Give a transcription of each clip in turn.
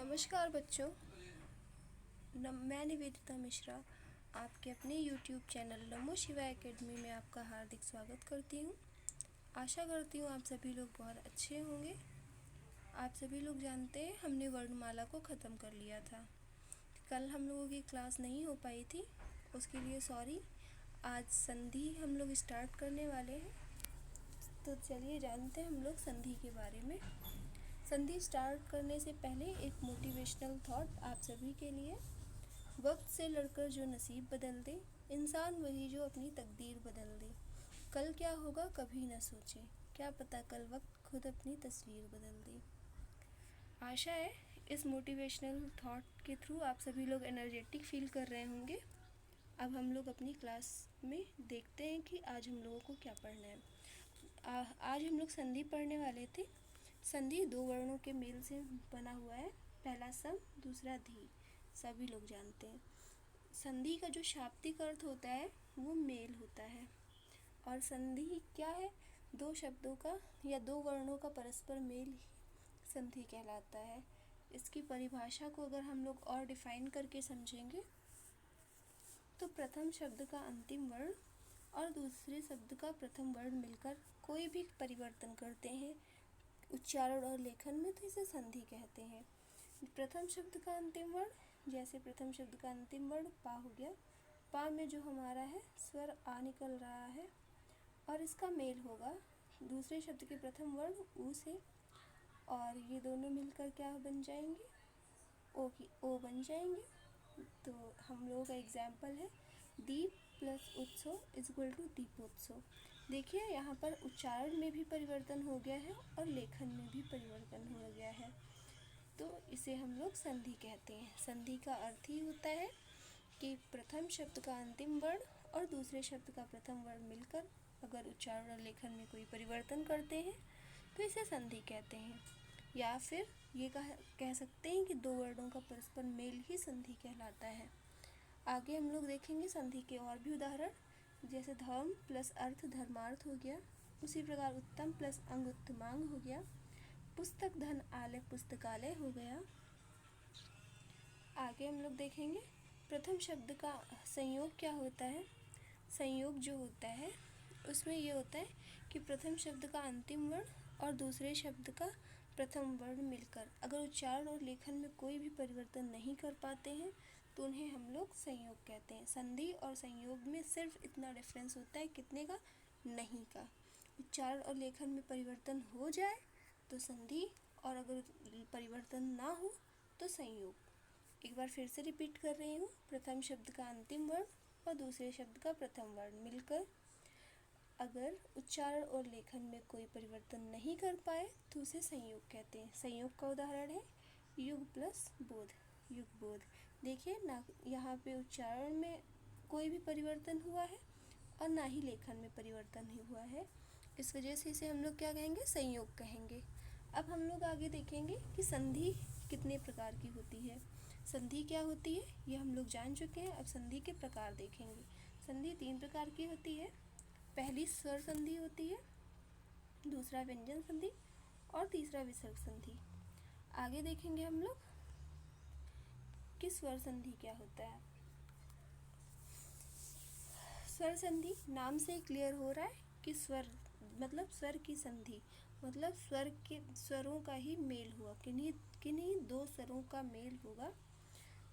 नमस्कार बच्चों। मैं निवेदिता मिश्रा आपके अपने YouTube चैनल नमो शिवाय एकेडमी में आपका हार्दिक स्वागत करती हूँ। आशा करती हूँ आप सभी लोग बहुत अच्छे होंगे। आप सभी लोग जानते हैं हमने वर्णमाला को ख़त्म कर लिया था। कल हम लोगों की क्लास नहीं हो पाई थी, उसके लिए सॉरी। आज संधि हम लोग स्टार्ट करने वाले हैं, तो चलिए जानते हैं हम लोग संधि के बारे में। संधि स्टार्ट करने से पहले एक मोटिवेशनल थॉट आप सभी के लिए। वक्त से लड़कर जो नसीब बदल दे, इंसान वही जो अपनी तकदीर बदल दे। कल क्या होगा कभी न सोचे, क्या पता कल वक्त खुद अपनी तस्वीर बदल दे। आशा है इस मोटिवेशनल थॉट के थ्रू आप सभी लोग एनर्जेटिक फील कर रहे होंगे। अब हम लोग अपनी क्लास में देखते हैं कि आज हम लोगों को क्या पढ़ना है। आज हम लोग संधि पढ़ने वाले थे। संधि दो वर्णों के मेल से बना हुआ है, पहला सम, दूसरा धी। सभी लोग जानते हैं संधि का जो शाब्दिक अर्थ होता है वो मेल होता है। और संधि क्या है? दो शब्दों का या दो वर्णों का परस्पर मेल संधि कहलाता है। इसकी परिभाषा को अगर हम लोग और डिफाइन करके समझेंगे तो प्रथम शब्द का अंतिम वर्ण और दूसरे शब्द का प्रथम वर्ण मिलकर कोई भी परिवर्तन करते हैं उच्चारण और लेखन में, तो इसे संधि कहते हैं। प्रथम शब्द का अंतिम वर्ण, जैसे प्रथम शब्द का अंतिम वर्ण पा हो गया, पा में जो हमारा है स्वर आ निकल रहा है और इसका मेल होगा दूसरे शब्द के प्रथम वर्ण ऊ से, और ये दोनों मिलकर क्या बन जाएंगे? ओ की ओ बन जाएंगे। तो हम लोगों का एग्जाम्पल है दीप प्लस उत्सव इज इक्वल टू दीपोत्सव। देखिए यहाँ पर उच्चारण में भी परिवर्तन हो गया है और लेखन में भी परिवर्तन हो गया है, तो इसे हम लोग संधि कहते हैं। संधि का अर्थ ही होता है कि प्रथम शब्द का अंतिम वर्ण और दूसरे शब्द का प्रथम वर्ण मिलकर अगर उच्चारण और लेखन में कोई परिवर्तन करते हैं तो इसे संधि कहते हैं। या फिर ये कह सकते हैं कि दो वर्णों का परस्पर मेल ही संधि कहलाता है। आगे हम लोग देखेंगे संधि के और भी उदाहरण, जैसे धर्म प्लस अर्थ धर्मार्थ हो गया, उसी प्रकार उत्तम प्लस अंग उत्तमांग हो गया, पुस्तक धन आलय पुस्तकालय हो गया। आगे हम लोग देखेंगे प्रथम शब्द का संयोग क्या होता है। संयोग जो होता है उसमें ये होता है कि प्रथम शब्द का अंतिम वर्ण और दूसरे शब्द का प्रथम वर्ण मिलकर अगर उच्चारण और लेखन में कोई भी परिवर्तन नहीं कर पाते हैं तो उन्हें हम लोग संयोग कहते हैं। संधि और संयोग में सिर्फ इतना डिफरेंस होता है, कितने का? नहीं का। उच्चारण और लेखन में परिवर्तन हो जाए तो संधि, और अगर परिवर्तन ना हो तो संयोग। एक बार फिर से रिपीट कर रही हूँ, प्रथम शब्द का अंतिम वर्ण और दूसरे शब्द का प्रथम वर्ण मिलकर अगर उच्चारण और लेखन में कोई परिवर्तन नहीं कर पाए तो उसे संयोग कहते हैं। संयोग का उदाहरण है युग प्लस बोध, युग बोध। देखिए ना, यहाँ पे उच्चारण में कोई भी परिवर्तन हुआ है और ना ही लेखन में परिवर्तन ही हुआ है, इस वजह से इसे हम लोग क्या कहेंगे? संयोग कहेंगे। अब हम लोग आगे देखेंगे कि संधि कितने प्रकार की होती है। संधि क्या होती है ये हम लोग जान चुके हैं, अब संधि के प्रकार देखेंगे। संधि तीन प्रकार की होती है। पहली स्वर संधि होती है, दूसरा व्यंजन संधि और तीसरा विसर्ग संधि। आगे देखेंगे हम लोग कि स्वर संधि क्या होता है। स्वर संधि नाम से क्लियर हो रहा है कि स्वर मतलब स्वर की संधि, मतलब स्वर के स्वरों का ही मेल हुआ, किन्हीं दो स्वरों का मेल होगा।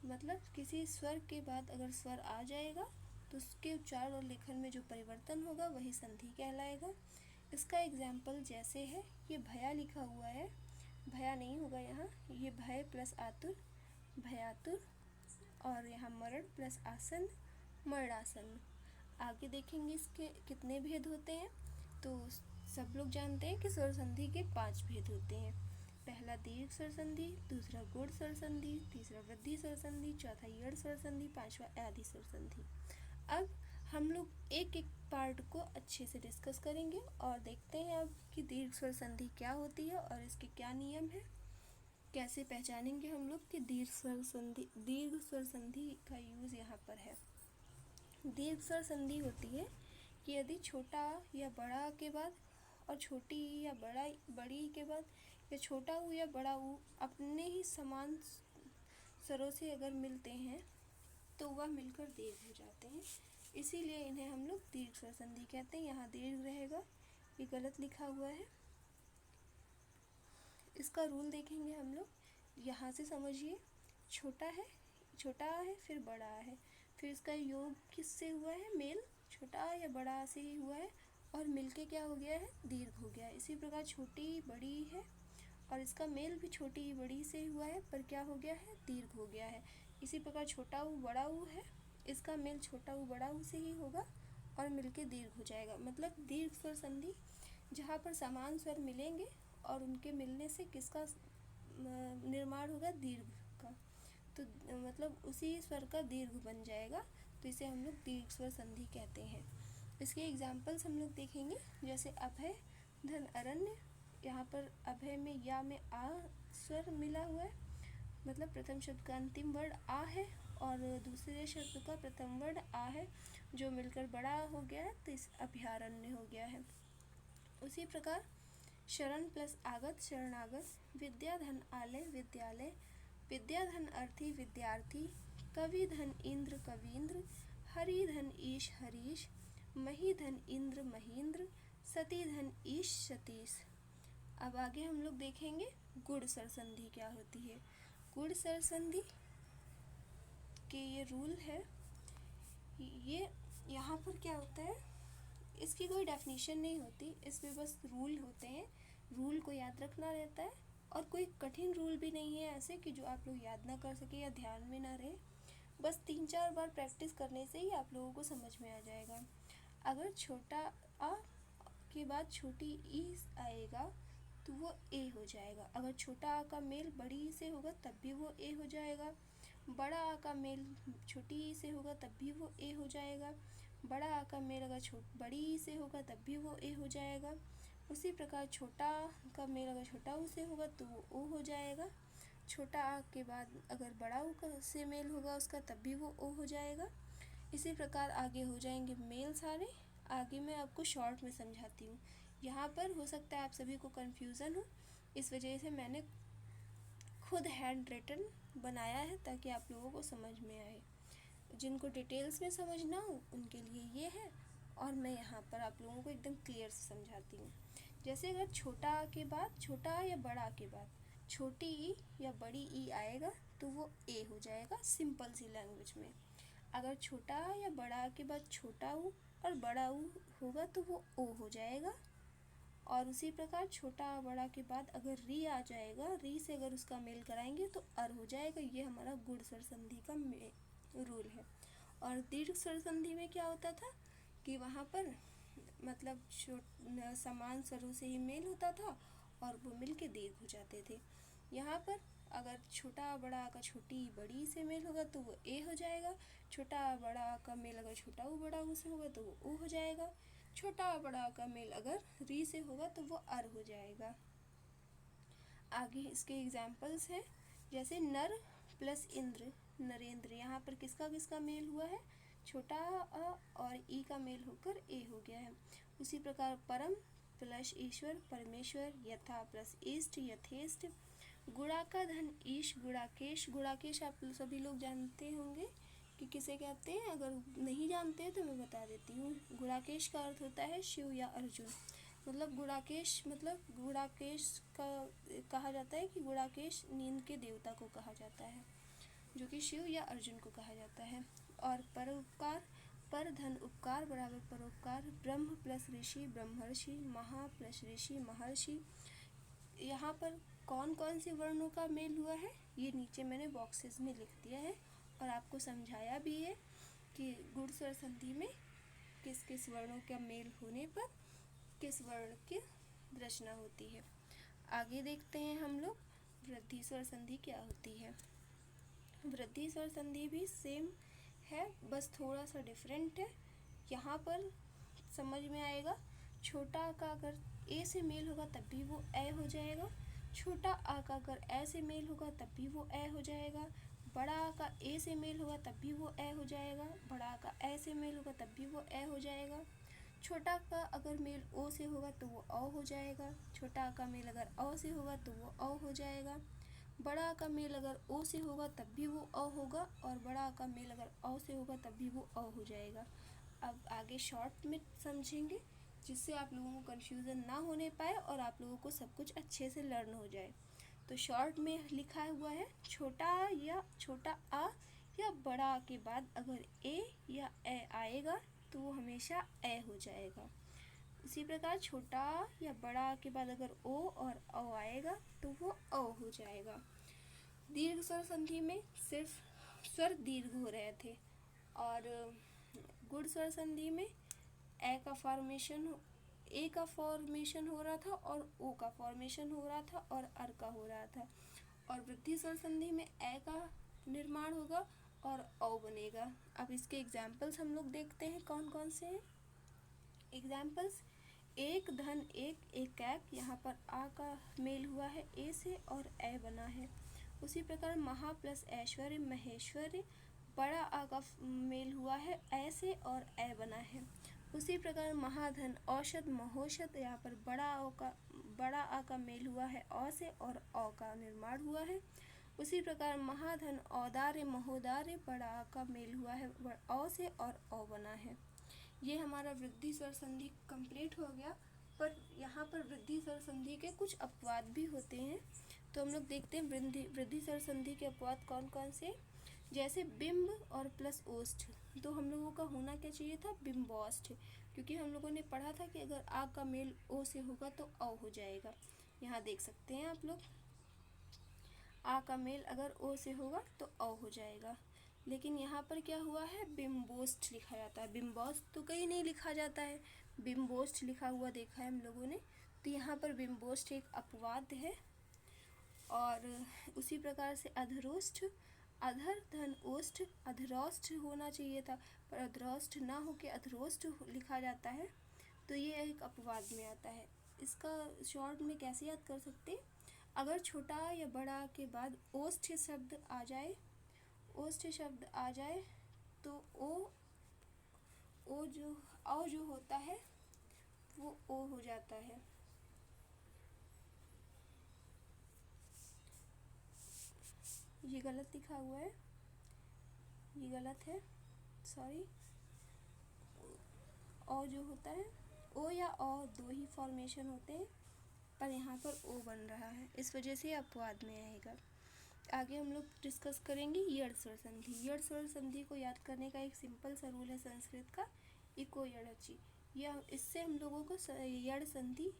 मतलब किसी स्वर के बाद अगर स्वर आ जाएगा तो उसके उच्चारण और लेखन में जो परिवर्तन होगा वही संधि कहलाएगा। इसका एग्जाम्पल जैसे है, ये भया लिखा हुआ है, भया नहीं होगा यहाँ, ये भय प्लस आतुर, भयातुर, और यहाँ मरण प्लस आसन, मरणासन। आगे देखेंगे इसके कितने भेद होते हैं। तो सब लोग जानते हैं कि स्वर संधि के 5 भेद होते हैं। पहला दीर्घ स्वर संधि, दूसरा गुण स्वर संधि, तीसरा वृद्धि स्वर संधि, चौथा यड़ स्वर संधि, पांचवा आदि स्वर संधि। अब हम लोग एक एक पार्ट को अच्छे से डिस्कस करेंगे और देखते हैं अब कि दीर्घ स्वर संधि क्या होती है और इसके क्या नियम है, कैसे पहचानेंगे हम लोग कि दीर्घ स्वर संधि का यूज़ यहाँ पर है। दीर्घ स्वर संधि होती है कि यदि छोटा या बड़ा के बाद और छोटी या बड़ी के बाद या छोटा ऊ या बड़ा ऊ अपने ही समान स्वरों से अगर मिलते हैं तो वह मिलकर दीर्घ हो जाते हैं, इसीलिए इन्हें हम लोग दीर्घ स्वर संधि कहते हैं। यहाँ दीर्घ रहेगा, ये गलत लिखा हुआ है। इसका रूल देखेंगे हम लोग, यहाँ से समझिए, छोटा है फिर बड़ा है, फिर इसका योग किससे हुआ है, मेल छोटा या बड़ा से ही हुआ है और मिलके क्या हो गया है, दीर्घ हो गया है। इसी प्रकार छोटी बड़ी है और इसका मेल भी छोटी बड़ी से हुआ है पर क्या हो गया है, दीर्घ हो गया है। इसी प्रकार छोटा ऊ बड़ा ऊ है, इसका मेल छोटा ऊ बड़ा ऊ से ही होगा और मिलके दीर्घ हो जाएगा। मतलब दीर्घ स्वर संधि जहाँ पर समान स्वर मिलेंगे और उनके मिलने से किसका निर्माण होगा, दीर्घ का, तो मतलब उसी स्वर का दीर्घ बन जाएगा, तो इसे हम लोग दीर्घ स्वर संधि कहते हैं। इसके एग्जाम्पल्स हम लोग देखेंगे, जैसे अभय धन अरण्य। यहाँ पर अभय में या में आ स्वर मिला हुआ है, मतलब प्रथम शब्द का अंतिम वर्ण आ है और दूसरे शब्द का प्रथम वर्ण आ है, जो मिलकर बड़ा हो गया है, तो इस अभयारण्य हो गया है। उसी प्रकार शरण प्लस आगत शरणागत, विद्या धन आलय विद्यालय, विद्या धन अर्थी विद्यार्थी, कवि धन इंद्र कवींद्र, हरि धन ईश हरीश, मही धन इंद्र महींद्र, सती धन ईश सतीश। अब आगे हम लोग देखेंगे गुण स्वर संधि क्या होती है। गुण स्वर संधि के ये रूल है, ये यहाँ पर क्या होता है, इसकी कोई डेफिनेशन नहीं होती, इसमें बस रूल होते हैं, रूल को याद रखना रहता है और कोई कठिन रूल भी नहीं है ऐसे कि जो आप लोग याद ना कर सके या ध्यान में ना रहे। बस 3-4 बार प्रैक्टिस करने से ही आप लोगों को समझ में आ जाएगा। अगर छोटा आ के बाद छोटी ई आएगा तो वो ए हो जाएगा। अगर छोटा आ का मेल बड़ी से होगा तब भी वो ए हो जाएगा। बड़ा आ का मेल छोटी ई से होगा तब भी वो ए हो जाएगा। बड़ा आ का मेल अगर बड़ी ई से होगा तब भी वो ए हो जाएगा। उसी प्रकार छोटा का मेल अगर छोटा ऊ से होगा तो वो ओ हो जाएगा। छोटा आ के बाद अगर बड़ा ऊ से मेल होगा उसका तब भी वो ओ हो जाएगा। इसी प्रकार आगे हो जाएंगे मेल सारे। आगे मैं आपको शॉर्ट में समझाती हूँ, यहाँ पर हो सकता है आप सभी को कन्फ्यूज़न हो, इस वजह से मैंने खुद हैंड रिटन बनाया है ताकि आप लोगों को समझ में आए। जिनको डिटेल्स में समझना हो उनके लिए ये है, और मैं यहाँ पर आप लोगों को एकदम क्लियर से समझाती हूँ। जैसे अगर छोटा आ के बाद, छोटा आ या बड़ा आ के बाद छोटी ई या बड़ी ई आएगा तो वो ए हो जाएगा सिंपल सी लैंग्वेज में। अगर छोटा आ या बड़ा आ के बाद छोटा ऊ और बड़ा ऊ होगा तो वो ओ हो जाएगा। और उसी प्रकार छोटा आ बड़ा के बाद अगर री आ जाएगा, री से अगर उसका मेल कराएंगे तो अर हो जाएगा। ये हमारा गुण स्वर संधि का रूल है। और दीर्घ स्वर संधि में क्या होता था कि वहाँ पर मतलब समान स्वरों से ही मेल होता था और वो मिल के दीर्घ हो जाते थे। यहाँ पर अगर छोटा आ बड़ा आ का छोटी बड़ी से मेल होगा तो वो ए हो जाएगा। छोटा आ बड़ा आ का मेल अगर छोटा ऊ बड़ा ऊ से होगा तो वो ओ हो जाएगा। छोटा आ बड़ा आ का मेल अगर री से होगा तो वो अर हो जाएगा। आगे इसके एग्जाम्पल्स हैं, जैसे नर प्लस इंद्र नरेंद्र। यहाँ पर किसका किसका मेल हुआ है, छोटा आ और ई का मेल होकर ए हो गया है। उसी प्रकार परम प्लस ईश्वर परमेश्वर, यथा प्लस इष्ट यथेष्ट। गुणा का धन ईश गुणाकेश। गुणाकेश आप सभी लोग जानते होंगे कि किसे कहते हैं, अगर नहीं जानते हैं तो मैं बता देती हूँ। गुणाकेश का अर्थ होता है शिव या अर्जुन। मतलब गुणाकेश का कहा जाता है कि गुणाकेश नींद के देवता को कहा जाता है, जो कि शिव या अर्जुन को कहा जाता है। और परोपकार, पर धन उपकार बराबर परोपकार। ब्रह्म प्लस ऋषि ब्रह्मर्षि, महा प्लस ऋषि महर्षि। यहाँ पर कौन कौन से वर्णों का मेल हुआ है ये नीचे मैंने बॉक्सेस में लिख दिया है और आपको समझाया भी है कि गुण स्वर संधि में किस किस वर्णों का मेल होने पर किस वर्ण की रचना होती है। आगे देखते हैं हम लोग वृद्धि स्वर संधि क्या होती है। वृद्धि स्वर संधि भी सेम है, बस थोड़ा सा डिफरेंट है। यहाँ पर समझ में आएगा, छोटा आ का अगर ए से मेल होगा तब भी वो ए हो जाएगा। छोटा आ का अगर ए से मेल होगा तब भी वो ए हो जाएगा। बड़ा आ का ए से मेल होगा तब भी वो ए हो जाएगा। बड़ा आ का ए से मेल होगा तब भी वो ए हो जाएगा। छोटा का अगर मेल ओ से होगा तो वो औ हो जाएगा, छोटा का मेल अगर औ से होगा तो वो औ हो जाएगा, बड़ा का मेल अगर ओ से होगा तब भी वो औ होगा, और बड़ा का मेल अगर औ से होगा तब भी वो औ हो जाएगा। अब आगे शॉर्ट में समझेंगे, जिससे आप लोगों को कन्फ्यूज़न ना होने पाए और आप लोगों को सब कुछ अच्छे से लर्न हो जाए। तो शॉर्ट में लिखा हुआ है छोटा आ या बड़ा आ के बाद अगर ए या ए आएगा तो वो हमेशा ए हो जाएगा। उसी प्रकार छोटा या बड़ा के बाद अगर ओ और औ आएगा तो वो औ हो जाएगा। दीर्घ स्वर संधि में सिर्फ स्वर दीर्घ हो रहे थे, और गुण स्वर संधि में ए का फॉर्मेशन हो रहा था और ओ का फॉर्मेशन हो रहा था और अर का हो रहा था। और वृद्धि स्वर संधि में ए का निर्माण होगा और औ बनेगा। अब इसके एग्जाम्पल्स हम लोग देखते हैं कौन कौन से हैं। एग्जाम्पल्स, एक धन एक यहाँ पर आ का मेल हुआ है ए से और ए बना है। उसी प्रकार महा प्लस ऐश्वर्य महेश्वरी, बड़ा आ का मेल हुआ है ए से और ए बना है। उसी प्रकार महाधन औषध महोषध, यहाँ पर बड़ा आ का मेल हुआ है औ से और औ का निर्माण हुआ है। उसी प्रकार महाधन औदार्य महोदार्य, बड़ा आ का मेल हुआ है औ से और औ बना है। ये हमारा वृद्धि स्वर संधि कंप्लीट हो गया। पर यहाँ पर वृद्धि स्वर संधि के कुछ अपवाद भी होते हैं, तो हम लोग देखते हैं वृद्धि स्वर संधि के अपवाद कौन कौन से। जैसे बिंब और प्लस ओष्ठ, तो हम लोगों का होना क्या चाहिए था, बिंबोष्ठ, क्योंकि हम लोगों ने पढ़ा था कि अगर आ का मेल ओ से होगा तो औ हो जाएगा। यहाँ देख सकते हैं आप लोग, आ का मेल अगर ओ से होगा तो औ हो जाएगा। लेकिन यहाँ पर क्या हुआ है, बिंबोष्ठ लिखा जाता है। बिंबोष्ठ तो कहीं नहीं लिखा जाता है, बिंबोष्ठ लिखा हुआ देखा है हम लोगों ने, तो यहाँ पर बिंबोष्ठ एक अपवाद है। और उसी प्रकार से अधरोष्ठ, अधर धन ओष्ठ, अधरोष्ठ होना चाहिए था पर अधरोष्ठ ना होके अधरोष्ठ लिखा जाता है, तो ये एक अपवाद में आता है। इसका शॉर्ट में कैसे याद कर सकते हैं, अगर छोटा या बड़ा के बाद ओष्ठ शब्द आ जाए, तो ओ जो होता है वो ओ हो जाता है। ये गलत लिखा हुआ है, ये गलत है, सॉरी। ओ जो होता है, ओ या औ दो ही फॉर्मेशन होते हैं, पर यहाँ पर ओ बन रहा है, इस वजह से अपवाद में आएगा। आगे हम लोग डिस्कस करेंगे यड़ स्वर संधि। यड़ स्वर संधि को याद करने का एक सिंपल सा रूल है संस्कृत का, इको यड़ची। यह इससे हम लोगों को यड़ संधि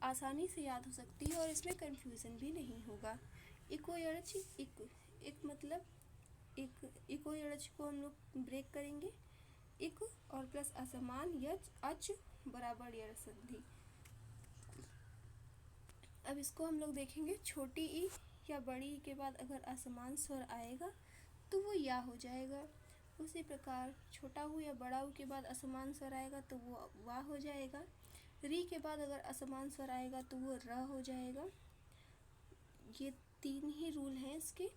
आसानी से याद हो सकती है और इसमें कंफ्यूजन भी नहीं होगा। इको यड़ची, इक मतलब इको यड़च को हम लोग ब्रेक करेंगे, इक और प्लस असमान यच अच बराबर यड़ संधि। अब इसको हम लोग देखेंगे, छोटी ई या बड़ी ई के बाद अगर असमान स्वर आएगा तो वो या हो जाएगा। उसी प्रकार छोटा ऊ या बड़ा ऊ के बाद असमान स्वर आएगा तो वो वा हो जाएगा। री के बाद अगर असमान स्वर आएगा तो वो र हो जाएगा। ये तीन ही रूल हैं इसके।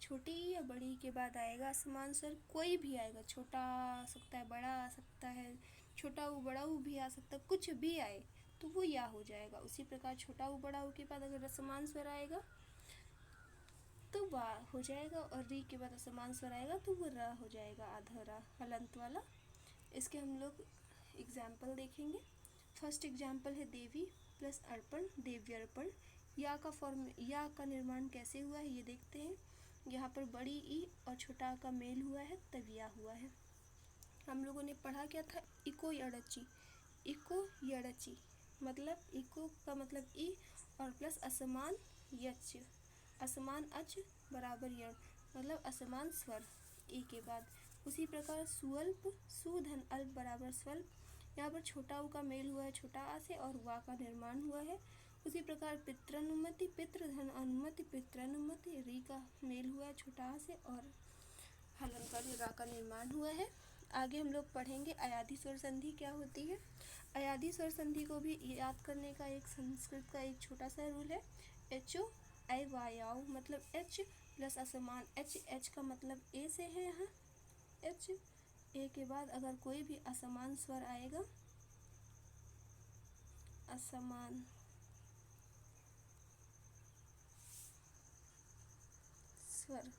छोटी ई या बड़ी के बाद आएगा असमान स्वर, कोई भी आएगा, छोटा आ सकता है, बड़ा आ सकता है, छोटा ऊ बड़ा ऊ भी आ सकता है, कुछ भी आए तो वो या हो जाएगा। उसी प्रकार छोटा ऊ बड़ा ऊ के बाद अगर असमान स्वर आएगा तो वा हो जाएगा, और री के बाद असमान स्वर आएगा तो वो र हो जाएगा, आधा रा हलंत वाला। इसके हम लोग एग्जाम्पल देखेंगे। फर्स्ट एग्जाम्पल है देवी प्लस अर्पण, देव्य अर्पण। या का निर्माण कैसे हुआ है ये देखते हैं। यहाँ पर बड़ी ई और छोटा आ का मेल हुआ है तब या हुआ है। हम लोगों ने पढ़ा क्या था, इको यड़ची। इको यड़ची मतलब इको का मतलब ई और प्लस असमान यच, असमान अच बराबर यड़, मतलब असमान स्वर ई के बाद। उसी प्रकार सुअल्प, सुधन अल्प बराबर स्वल्प। यहाँ पर छोटा ऊ का मेल हुआ है छोटा आ से और वा का निर्माण हुआ है। उसी प्रकार पितृनुमति, पितृधन अनुमति, पितृनुमति, री का मेल हुआ है छोटा आ से और हलन का रा का निर्माण हुआ है। आगे हम लोग पढ़ेंगे अयाधि स्वर संधि क्या होती है। अयाधि स्वर संधि को भी याद करने का एक संस्कृत का एक छोटा सा रूल है, एचो आई वायाओ, मतलब एच प्लस असमान एच, एच का मतलब ए से है यहाँ एच, ए के बाद अगर कोई भी असमान स्वर आएगा, असमान स्वर,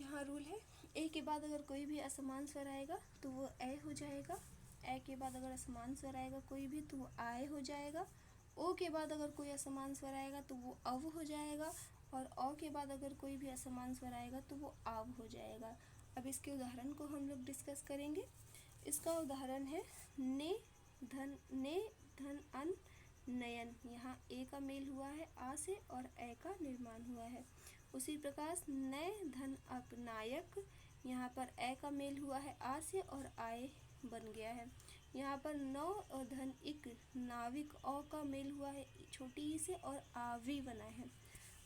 यहाँ रूल है, ए के बाद अगर कोई भी असमान स्वर आएगा तो वो ए हो जाएगा। ए के बाद अगर असमान स्वर आएगा कोई भी तो वो आए हो जाएगा। ओ के बाद अगर कोई असमान स्वर आएगा तो वो अव हो जाएगा। और औ के बाद अगर कोई भी असमान स्वर आएगा तो वो आव हो जाएगा। अब इसके उदाहरण को हम लोग डिस्कस करेंगे। इसका उदाहरण है ने धन अन नयन। यहाँ ए का मेल हुआ है आ से और ए का निर्माण हुआ है। उसी प्रकार नय धन अक नायक, यहाँ पर ए का मेल हुआ है आ से और आए बन गया है। यहाँ पर नौ और धन इक नाविक, औ का मेल हुआ है छोटी ई से और आवी बना है।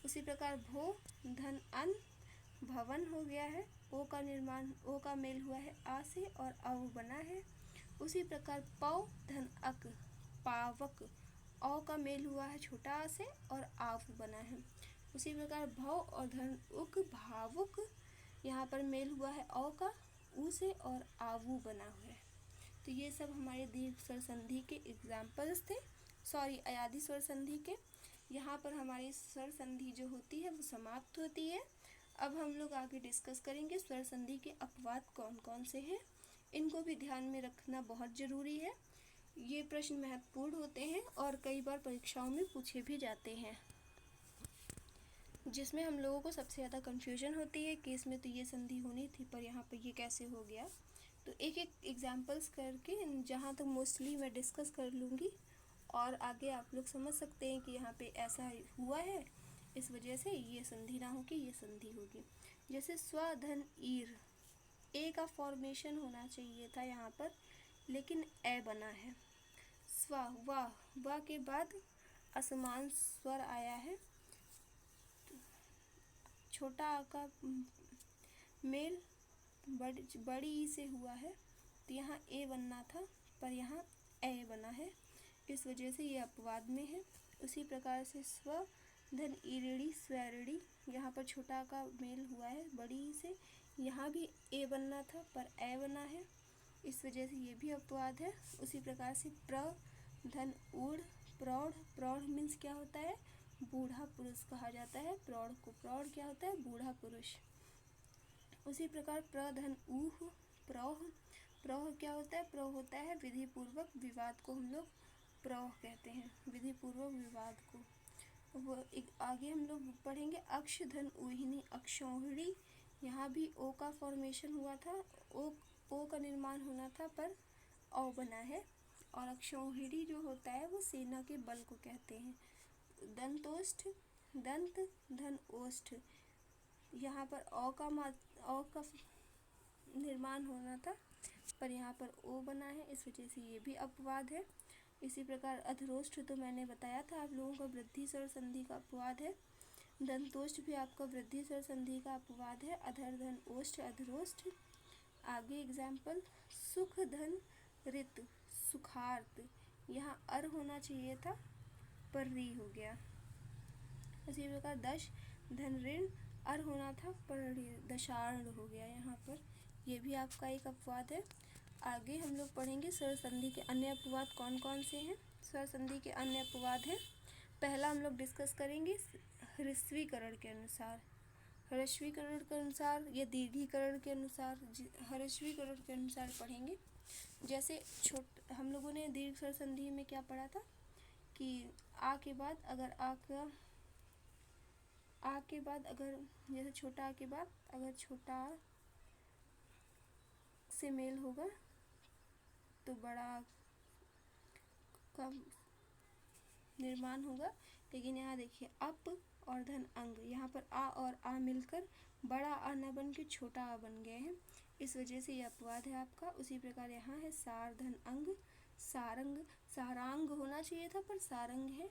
उसी प्रकार भो धन अन भवन हो गया है। ओ का निर्माण, ओ का मेल हुआ है आ से और अव बना है। उसी प्रकार पौ धन अक पावक, औ का मेल हुआ है छोटा आ से और आव बना है। उसी प्रकार भव और धन उक भावुक, यहाँ पर मेल हुआ है औ का ऊ से और आवू बना हुआ है। तो ये सब हमारे दीर्घ स्वर संधि के एग्जाम्पल्स थे, सॉरी अयादी स्वर संधि के। यहाँ पर हमारी स्वर संधि जो होती है वो समाप्त होती है। अब हम लोग आगे डिस्कस करेंगे स्वर संधि के अपवाद कौन कौन से हैं। इनको भी ध्यान में रखना बहुत ज़रूरी है। ये प्रश्न महत्वपूर्ण होते हैं और कई बार परीक्षाओं में पूछे भी जाते हैं, जिसमें हम लोगों को सबसे ज़्यादा कन्फ्यूजन होती है कि इसमें तो ये संधि होनी थी पर यहाँ पर ये कैसे हो गया। तो एक एक एग्जाम्पल्स करके जहाँ तक मोस्टली मैं डिस्कस कर लूँगी और आगे आप लोग समझ सकते हैं कि यहाँ पे ऐसा हुआ है, इस वजह से ये संधि ना होगी ये संधि होगी। जैसे स्वधन ईर, ए का फॉर्मेशन होना चाहिए था यहाँ पर लेकिन ए बना है। स्वा वाह के बाद असमान स्वर आया है, छोटा आ का मेल बड़ी ई से हुआ है तो यहाँ ए बनना था पर यहाँ ए बना है, इस वजह से ये अपवाद में है। उसी प्रकार से स्व धन ईरड़ी स्वैरड़ी, यहाँ पर छोटा का मेल हुआ है बड़ी ई से, यहाँ भी ए बनना था पर ए बना है, इस वजह से ये भी अपवाद है। उसी प्रकार से प्र धन ऊढ़ प्रौढ़, प्रौढ़ मीन्स क्या होता है, बूढ़ा पुरुष कहा जाता है प्रौढ़ को। प्रौढ़ क्या होता है, बूढ़ा पुरुष। उसी प्रकार प्रधन ऊह प्रौह, प्रौह क्या होता है, प्रौह होता है विधि पूर्वक विवाद को हम लोग प्रौह कहते हैं, विधि पूर्वक विवाद को। वो आगे हम लोग पढ़ेंगे अक्ष धन ऊहिनी अक्षौहिणी, यहाँ भी ओ का फॉर्मेशन हुआ था, ओ का निर्माण होना था पर औ बना है। और अक्षौहिणी जो होता है वो सेना के बल को कहते हैं। दंतोष्ठ दंत धन ओष्ठ, यहाँ पर औ का निर्माण होना था पर यहाँ पर ओ बना है, इस वजह से ये भी अपवाद है। इसी प्रकार अधरोष्ठ तो मैंने बताया था आप लोगों का वृद्धि स्वर संधि का अपवाद है। दंतोष्ठ भी आपका वृद्धि स्वर संधि का अपवाद है। अधर धन ओष्ठ अधरोष्ठ। आगे एग्जाम्पल सुख धन ऋत सुखार्त, यहाँ अर होना चाहिए था पर री हो गया। इसी प्रकार दश धन ऋण, अर होना था पर दशार्ण हो गया यहाँ पर, ये भी आपका एक अपवाद है। आगे हम लोग पढ़ेंगे स्वर संधि के अन्य अपवाद कौन कौन से हैं। स्वर संधि के अन्य अपवाद हैं, पहला हम लोग डिस्कस करेंगे ह्रस्वीकरण के अनुसार। ह्रस्वीकरण के अनुसार या दीर्घीकरण के अनुसार, ह्रस्वीकरण के अनुसार पढ़ेंगे। जैसे हम लोगों ने दीर्घ स्वर संधि में क्या पढ़ा था कि आ के बाद अगर जैसे छोटा आ के बाद अगर छोटा आ से मेल होगा तो बड़ा का निर्माण होगा। लेकिन यहाँ देखिए अप और धन अंग, यहाँ पर आ और आ मिलकर बड़ा आ न बन के छोटा आ बन गए हैं, इस वजह से ये अपवाद है आपका। उसी प्रकार यहाँ है सार धन अंग सारंग, सारांग होना चाहिए था पर सारंग है,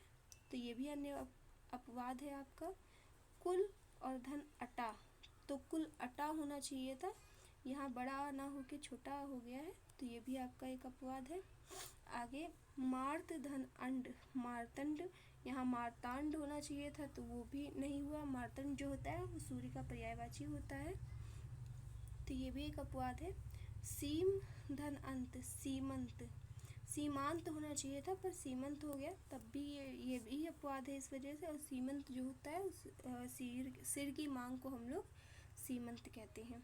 तो ये भी अन्य अपवाद है आपका। कुल और धन अटा, तो कुल अटा होना चाहिए था, यहाँ बड़ा ना होके छोटा हो गया है, तो ये भी आपका एक अपवाद है। आगे मार्त धन अंड मार्तंड, यहाँ मार्तांड होना चाहिए था तो वो भी नहीं हुआ। मार्तंड जो होता है वो सूर्य का पर्यायवाची होता है। तो ये भी एक अपवाद है। सीम धन अंत, सीमंत, सीमांत होना चाहिए था पर सीमंत हो गया, तब भी ये भी अपवाद है इस वजह से। और सीमंत जो होता है उस सिर की मांग को हम लोग सीमंत कहते हैं।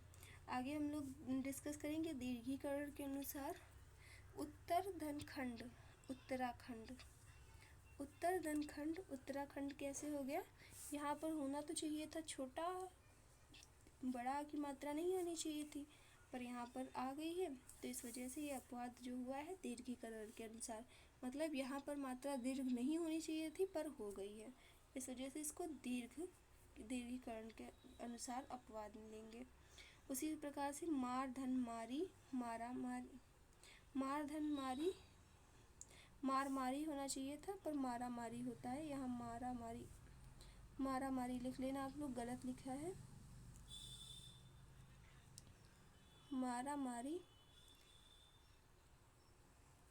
आगे हम लोग डिस्कस करेंगे दीर्घीकरण के अनुसार। उत्तर धनखंड, उत्तराखंड, उत्तर धनखंड, उत्तराखंड कैसे हो गया? यहाँ पर होना तो चाहिए था छोटा, बड़ा की मात्रा नहीं आनी चाहिए थी, पर यहाँ पर आ गई है, तो इस वजह से ये अपवाद जो हुआ है दीर्घीकरण के अनुसार, मतलब यहाँ पर मात्रा दीर्घ नहीं होनी चाहिए थी पर हो गई है, इस वजह से इसको दीर्घीकरण के अनुसार अपवाद मिलेंगे। उसी प्रकार से मार धन मारी, मारा मारी, मार धन मारी, मार मारी होना चाहिए था पर मारा मारी होता है, यहाँ मारा मारी, मारा मारी लिख लेना आप लोग, गलत लिखा है, मारा मारी,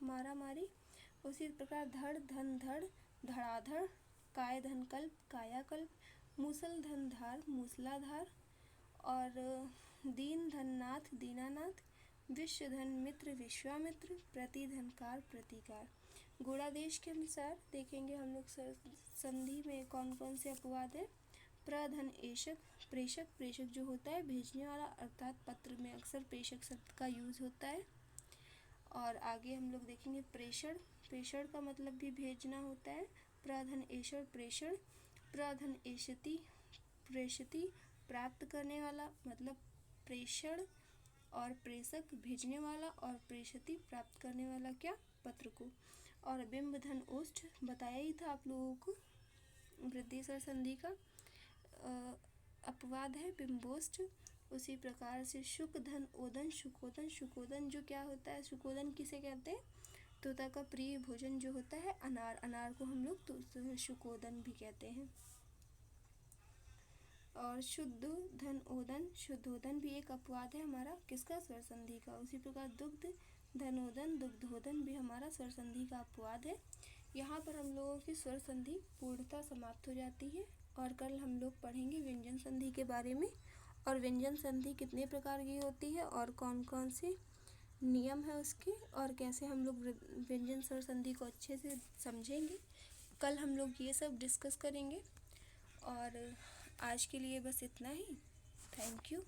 मारा मारी। उसी प्रकार धड़ धन धड़, धड़ाधड़, काय धन कल्प, कायाकल्प, मूसल धन धार, मूसलाधार, और दीन धन नाथ, दीनानाथ, विश्व धन मित्र, विश्वामित्र, प्रति धनकार, प्रतिकार। गुणादेश के अनुसार देखेंगे हम लोग संधि में कौन कौन से अपवाद है। प्रधन एषक, प्रेषक, प्रेषक जो होता है भेजने वाला, अर्थात पत्र में अक्सर प्रेषक शब्द का यूज होता है। और आगे हम लोग देखेंगे प्रेषण, प्रेषण का मतलब भी भेजना होता है। प्रधन एषण, प्रेषण, प्रधन एषति, प्रेषति, प्राप्त करने वाला, मतलब प्रेषण और प्रेषक भेजने वाला, और प्रेषति प्राप्त करने वाला क्या, पत्र को। और बिंब धन ओष्ठ बताया ही था आप लोगों को, वृद्धिस्वर संधि का अपवाद है बिंबोष्ठ। उसी प्रकार से शुक धन ओदन, शुकोदन, शुकोदन जो क्या होता है, शुकोदन किसे कहते हैं, तोता का प्रिय भोजन जो होता है अनार, अनार को हम लोग तो शुकोदन भी कहते हैं। और शुद्ध धन ओदन, शुद्धोदन भी एक अपवाद है हमारा, किसका, स्वर संधि का। उसी प्रकार दुग्ध धनोदन, दुग्धोदन भी हमारा स्वर संधि का अपवाद है। यहाँ पर हम लोगों की स्वर संधि पूर्णतः समाप्त हो जाती है, और कल हम लोग पढ़ेंगे व्यंजन संधि के बारे में, और व्यंजन संधि कितने प्रकार की होती है और कौन कौन से नियम है उसके, और कैसे हम लोग व्यंजन स्वर संधि को अच्छे से समझेंगे। कल हम लोग ये सब डिस्कस करेंगे। और आज के लिए बस इतना ही। Thank you.